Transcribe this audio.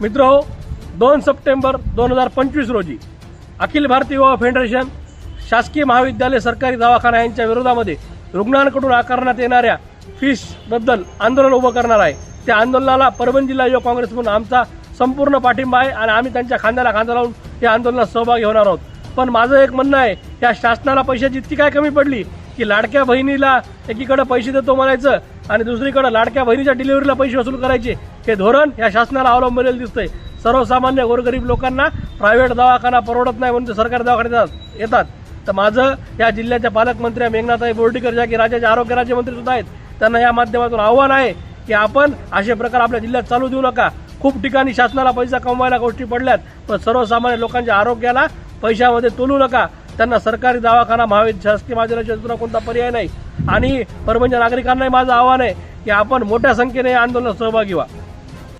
मित्रो, 2 सप्टेंबर 2025 रोजी अखिल भारतीय युवा फेडरेशन शासकीय महाविद्यालय सरकारी दवाखाना यांच्या विरोधामध्ये रुग्णांकडून आकारण्यात येणाऱ्या फीसबद्दल आंदोलन उभं करणार आहे। त्या आंदोलनाला परभणी जिल्हा युवक काँग्रेस म्हणून आमचा संपूर्ण पाठिंबा आहे आणि आम्ही त्यांच्या खांद्याला खांदा लावून या आंदोलनात सहभागी होणार आहोत। पण माझं एक म्हणणं आहे, या शासनाला पैशाची इतकी काय कमी पडली की लाडक्या बहिणीला एकीकडे पैसे देतो म्हणायचं आणि दुसरीकडे लाडक्या बहिणीच्या डिलिव्हरीला पैसे वसूल करायचे, हे धोरण या शासनाला अवलंबलेलं दिसतंय। सर्वसामान्य गोरगरीब लोकांना प्रायव्हेट दवाखाना परवडत नाही म्हणून ते सरकारी दवाखान्यात येतात। तर माझं या जिल्ह्याच्या पालकमंत्री मेघनाताई बोर्डीकर, ज्या की राज्याचे आरोग्य राज्यमंत्री सुद्धा आहेत, त्यांना या माध्यमातून आव्हान आहे की आपण असे प्रकार आपल्या जिल्ह्यात चालू देऊ नका। खूप ठिकाणी शासनाला पैसा कमवायला गोष्टी पडल्यात, पण सर्वसामान्य लोकांच्या आरोग्याला पैशामध्ये तोलू नका। त्यांना सरकारी दवाखाना शासकीय महाविद्यालयाच्या दुसरा कोणता पर्याय नाही। आणि परभणीच्या नागरिकांनाही माझं आव्हान आहे की आपण मोठ्या संख्येने या आंदोलनात सहभागी व्हा।